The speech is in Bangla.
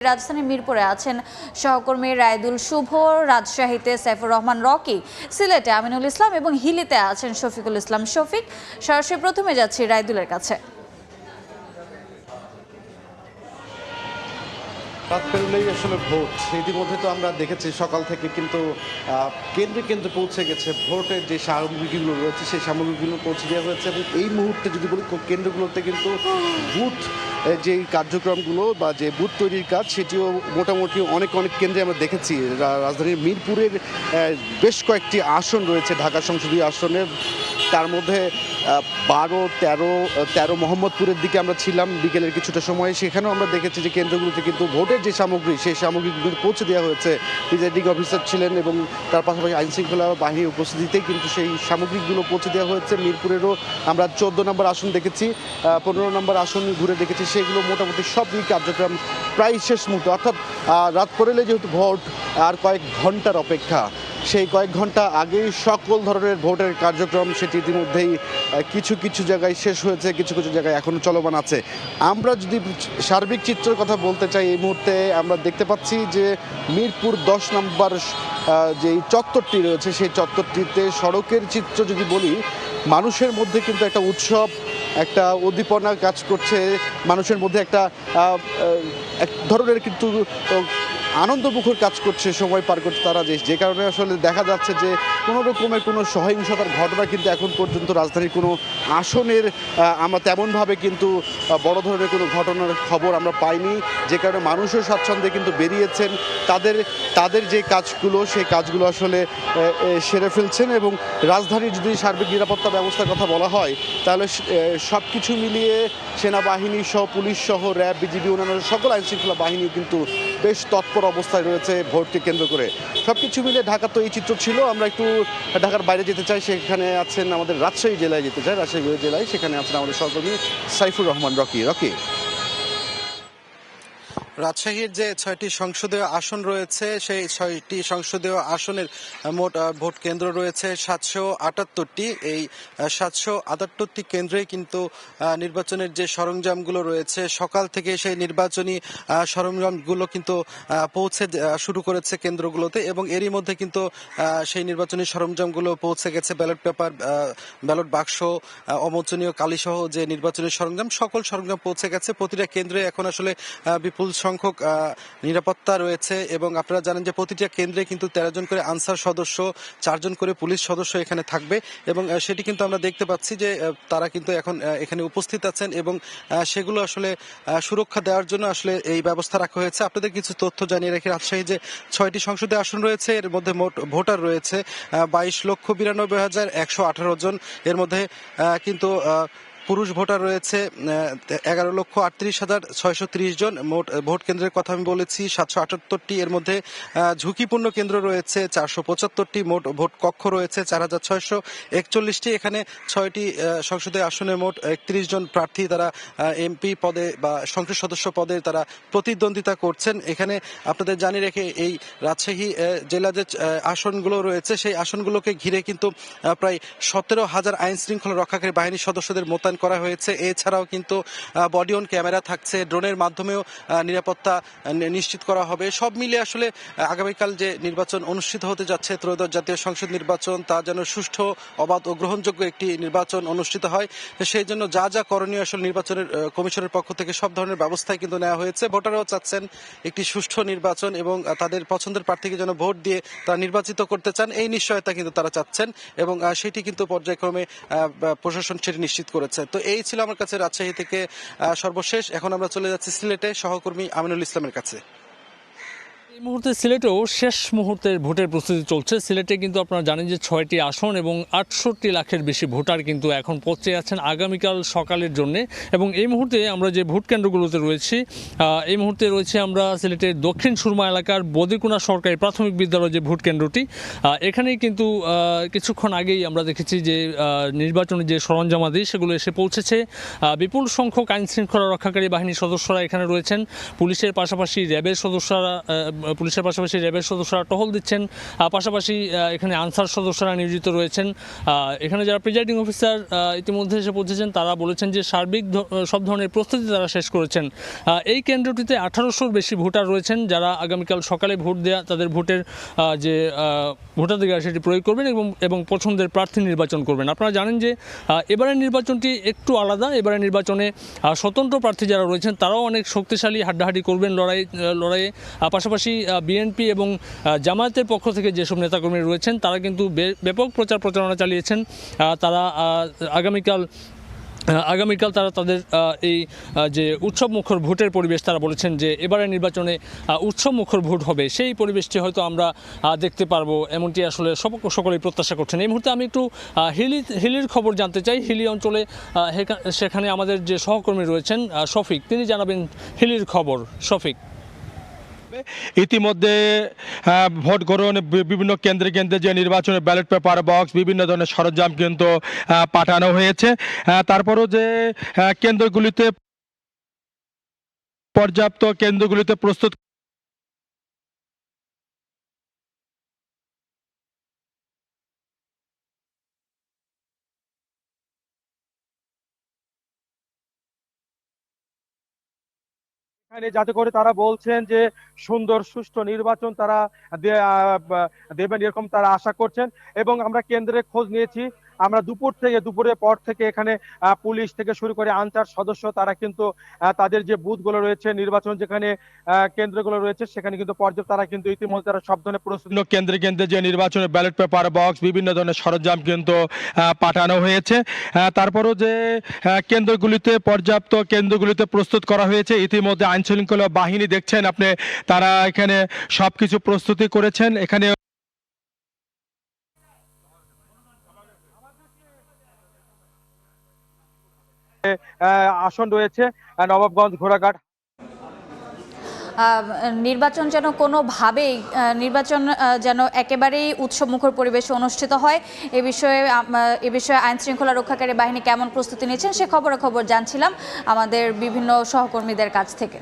রাজধানীর মিরপুরে আছেন সহকর্মী রায়দুল শুভ, রাজশাহীতে সাইফুর রহমান রকি, সিলেটে আমিনুল ইসলাম এবং হিলিতে আছেন শফিকুল ইসলাম শফিক। সরাসরি প্রথমে যাচ্ছি রায়দুলের কাছে। রাত পেরোলেই আসলে ভোট, ইতিমধ্যে তো আমরা দেখেছি সকাল থেকে কিন্তু কেন্দ্রে কেন্দ্রে পৌঁছে গেছে ভোটের যে সামগ্রীগুলো রয়েছে সেই সামগ্রীগুলো পৌঁছে দেওয়া হয়েছে। এবং এই মুহূর্তে যদি বলি কেন্দ্রগুলোতে কিন্তু বুথ যেই কার্যক্রমগুলো বা যে বুথ তৈরির কাজ সেটিও মোটামুটি অনেক কেন্দ্রে আমরা দেখেছি। রাজধানীর মিরপুরের বেশ কয়েকটি আসন রয়েছে ঢাকা সংসদীয় আসনের, তার মধ্যে 12, 13 মোহাম্মদপুরের দিকে আমরা ছিলাম বিকেলের কিছুটা সময়, সেখানেও আমরা দেখেছি যে কেন্দ্রগুলোতে কিন্তু ভোটের যে সামগ্রী সেই সামগ্রীগুলো পৌঁছে দেওয়া হয়েছে। প্রিজাইডিং অফিসার ছিলেন এবং তার পাশাপাশি আইনশৃঙ্খলা বাহিনীর উপস্থিতিতেই কিন্তু সেই সামগ্রীগুলো পৌঁছে দেওয়া হয়েছে। মিরপুরেরও আমরা 14 নম্বর আসন দেখেছি, 15 নম্বর আসন ঘুরে দেখেছি, সেগুলো মোটামুটি সবই কার্যক্রম প্রায় শেষ মুহূর্তে, অর্থাৎ রাত পড়লে যেহেতু ভোট আর কয়েক ঘন্টার অপেক্ষা, সেই কয়েক ঘন্টা আগেই সকল ধরনের ভোটের কার্যক্রম সেটি ইতিমধ্যেই কিছু কিছু জায়গায় শেষ হয়েছে, কিছু কিছু জায়গায় এখনও চলমান আছে। আমরা যদি সার্বিক চিত্রের কথা বলতে চাই, এই মুহূর্তে আমরা দেখতে পাচ্ছি যে মিরপুর 10 নম্বর যেই চত্বরটি রয়েছে সেই চত্বরটিতে সড়কের চিত্র যদি বলি, মানুষের মধ্যে কিন্তু একটা উৎসব, একটা উদ্দীপনা কাজ করছে, মানুষের মধ্যে একটা এক ধরনের কিন্তু আনন্দমুখর কাজ করছে, সময় পার করছে তারা, যে কারণে আসলে দেখা যাচ্ছে যে কোনো রকমের কোনো সহিংসতার ঘটনা কিন্তু এখন পর্যন্ত রাজধানীর কোনো আসনের আমরা তেমনভাবে কিন্তু বড় ধরনের কোনো ঘটনার খবর আমরা পাইনি, যে কারণে মানুষও স্বাচ্ছন্দ্যে কিন্তু বেরিয়েছেন, তাদের যে কাজগুলো সেই কাজগুলো আসলে সেরে ফেলছেন। এবং রাজধানীর যদি সার্বিক নিরাপত্তা ব্যবস্থার কথা বলা হয় তাহলে সব কিছু মিলিয়ে সেনাবাহিনী সহ পুলিশ সহ র্যাব, বিজিবি, অন্যান্য সকল আইনশৃঙ্খলা বাহিনী কিন্তু বেশ তৎপর অবস্থায় রয়েছে ভোটকে কেন্দ্র করে। সব কিছু মিলে ঢাকা তো এই চিত্র ছিল। আমরা একটু ঢাকার বাইরে যেতে চাই, সেখানে আছেন আমাদের রাজশাহী জেলায় যেতে চাই, রাজশাহী জেলায় সেখানে আছেন আমাদের সহকর্মী সাইফুর রহমান রকি। রাজশাহীর যে 6টি সংসদীয় আসন রয়েছে সেই 6টি সংসদীয় আসনের মোট ভোট কেন্দ্র রয়েছে 778টি। এই 778টি কেন্দ্রে কিন্তু নির্বাচনের যে সরঞ্জামগুলো রয়েছে সকাল থেকে সেই নির্বাচনী সরঞ্জামগুলো কিন্তু পৌঁছে শুরু করেছে কেন্দ্রগুলোতে, এবং এরই মধ্যে কিন্তু সেই নির্বাচনী সরঞ্জামগুলো পৌঁছে গেছে। ব্যালট পেপার, ব্যালট বাক্স, অমোচনীয় কালিসহ যে নির্বাচনী সরঞ্জাম, সকল সরঞ্জাম পৌঁছে গেছে। প্রতিটা কেন্দ্রে এখন আসলে বিপুল সংখ্যক নিরাপত্তা রয়েছে, এবং আপনারা জানেন যে প্রতিটা কেন্দ্রে কিন্তু 13 জন করে আনসার সদস্য, 4 জন করে পুলিশ সদস্য এখানে থাকবে, এবং সেটি কিন্তু আমরা দেখতে পাচ্ছি যে তারা কিন্তু এখন এখানে উপস্থিত আছেন, এবং সেগুলো আসলে সুরক্ষা দেওয়ার জন্য আসলে এই ব্যবস্থা রাখা হয়েছে। আপনাদের কিছু তথ্য জানিয়ে রাখি, রাজশাহী যে 6টি সংসদীয় আসন রয়েছে এর মধ্যে মোট ভোটার রয়েছে 22,92,118 জন। এর মধ্যে কিন্তু পুরুষ ভোটার রয়েছে 11,38,630 জন। মোট ভোট কেন্দ্রের কথা আমি বলেছি 778টি। এর মধ্যে ঝুঁকিপূর্ণ কেন্দ্র রয়েছে 475টি। মোট ভোট কক্ষ রয়েছে 4,641টি। এখানে 6টি সংসদীয় আসনে মোট 31 জন প্রার্থী তারা এমপি পদে বা সংসদ সদস্য পদে তারা প্রতিদ্বন্দ্বিতা করছেন। এখানে আপনাদের জানিয়ে রেখে এই রাজশাহী জেলা যে আসনগুলো রয়েছে সেই আসনগুলোকে ঘিরে কিন্তু প্রায় 17,000 আইন শৃঙ্খলা রক্ষাকারী বাহিনীর সদস্যদের মোতায়েন করা হয়েছে। এছাড়াও কিন্তু বডি অন ক্যামেরা থাকছে, ড্রোনের মাধ্যমেও নিরাপত্তা নিশ্চিত করা হবে। সব মিলিয়ে আসলে আগামীকাল যে নির্বাচন অনুষ্ঠিত হতে যাচ্ছে, ত্রয়োদশ জাতীয় সংসদ নির্বাচন, তা যেন সুষ্ঠু, অবাধ ও গ্রহণযোগ্য একটি নির্বাচন অনুষ্ঠিত হয়, সেই জন্য যা যা করণীয় আসলে নির্বাচনের কমিশনের পক্ষ থেকে সব ধরনের ব্যবস্থাই কিন্তু নেওয়া হয়েছে। ভোটাররাও চাচ্ছেন একটি সুষ্ঠু নির্বাচন, এবং তাদের পছন্দের প্রার্থীকে যেন ভোট দিয়ে তারা নির্বাচিত করতে চান, এই নিশ্চয়তা কিন্তু তারা চাচ্ছেন, এবং সেটি কিন্তু পর্যায়ক্রমে প্রশাসন সেটি নিশ্চিত করেছে। তো এই ছিল আমার কাছে রাজশাহী থেকে সর্বশেষ। এখন আমরা চলে যাচ্ছি সিলেটে সহকর্মী আমিনুল ইসলামের কাছে। এই মুহূর্তে সিলেটেও শেষ মুহূর্তের ভোটের প্রস্তুতি চলছে। সিলেটে কিন্তু আপনারা জানেন যে 6টি আসন এবং 68 লাখের বেশি ভোটার কিন্তু এখন পৌঁছে আছেন আগামীকাল সকালের জন্য। এবং এই মুহূর্তে আমরা যে ভোট কেন্দ্রগুলোতে রয়েছি, এই মুহূর্তে রয়েছে আমরা সিলেটের দক্ষিণ সুরমা এলাকার বদিকুনা সরকারি প্রাথমিক বিদ্যালয় যে ভোট কেন্দ্রটি, এখানেই কিন্তু কিছুক্ষণ আগেই আমরা দেখেছি যে নির্বাচনের যে সরঞ্জামাদি সেগুলো এসে পৌঁছেছে। বিপুল সংখ্যক আইন শৃঙ্খলা রক্ষাকারী বাহিনীর সদস্যরা এখানে রয়েছেন, পুলিশের পাশাপাশি র্যাবের সদস্যরা পুলিশের পাশাপাশি র্যাবের সদস্যরা টহল দিচ্ছেন। পাশাপাশি এখানে আনসার সদস্যরা নিয়োজিত রয়েছেন। এখানে যারা প্রিজাইডিং অফিসার ইতিমধ্যে এসে পৌঁছেছেন তারা বলেছেন যে সার্বিক সব ধরনের প্রস্তুতি তারা শেষ করেছেন। এই কেন্দ্রটিতে 1800-র বেশি ভোটার রয়েছেন যারা আগামীকাল সকালে ভোট দেয়া তাদের ভোটের যে ভোটাধিকার সেটি প্রয়োগ করবেন এবং পছন্দের প্রার্থী নির্বাচন করবেন। আপনারা জানেন যে এবারের নির্বাচনটি একটু আলাদা। এবারের নির্বাচনে স্বতন্ত্র প্রার্থী যারা রয়েছেন তারাও অনেক শক্তিশালী, হাড্ডাহাড্ডি করবেন লড়াইয়ে। পাশাপাশি বিএনপি এবং জামায়াতের পক্ষ থেকে যেসব নেতাকর্মী রয়েছেন তারা কিন্তু ব্যাপক প্রচারণা চালিয়েছেন। তারা আগামীকাল তারা তাদের এই যে উৎসবমুখর ভোটের পরিবেশ তারা বলেছেন যে এবারের নির্বাচনে উৎসবমুখর ভোট হবে, সেই পরিবেশটি হয়তো আমরা দেখতে পারবো, এমনটি আসলে সকলেই প্রত্যাশা করছেন। এই মুহূর্তে আমি একটু হিলির খবর জানতে চাই। হিলি অঞ্চলে সেখানে আমাদের যে সহকর্মী রয়েছেন শফিক, তিনি জানাবেন হিলির খবর। শফিক। ইতিমধ্যে ভোট গ্রহণ বিভিন্ন কেন্দ্রে কেন্দ্রে যে নির্বাচনের ব্যালট পেপার বক্স বিভিন্ন ধরনের সরঞ্জাম কিন্তু পাঠানো হয়েছে। তারপরও যে কেন্দ্রগুলিতে পর্যাপ্ত কেন্দ্রগুলিতে প্রস্তুত যাতে করে তারা বলছেন যে সুন্দর সুষ্ঠু নির্বাচন তারা দেবেন এরকম তারা আশা করছেন। এবং আমরা কেন্দ্রে খোঁজ নিয়েছি, আমরা দুপুরের পর থেকে এখানে পুলিশ থেকে শুরু করে আনসার সদস্য তারা কিন্তু তাদের যে বুথগুলো রয়েছে, নির্বাচন যেখানে কেন্দ্রগুলো রয়েছে সেখানে কিন্তু পর্যাপ্ত তারা কিন্তু ইতিমধ্যে তারা সব ধরনের প্রস্তুতি কেন্দ্রে কেন্দ্রে যে নির্বাচনের ব্যালট পেপার বক্স বিভিন্ন ধরনের সরঞ্জাম কিন্তু পাঠানো হয়েছে। তারপরও যে কেন্দ্রগুলিতে প্রস্তুত করা হয়েছে। ইতিমধ্যে আইন শৃঙ্খলা বাহিনী দেখছেন আপনি, তারা এখানে সবকিছু প্রস্তুতি করেছেন। এখানে আসন রয়েছে নবাবগঞ্জ, ঘোড়াঘাট। নির্বাচন যেন একেবারেই উৎসবমুখর পরিবেশে অনুষ্ঠিত হয়, এ বিষয়ে আইন শৃঙ্খলা রক্ষাকারী বাহিনী কেমন প্রস্তুতি নিচ্ছেন সে খবর জানছিলাম আমাদের বিভিন্ন সহকর্মীদের কাছ থেকে।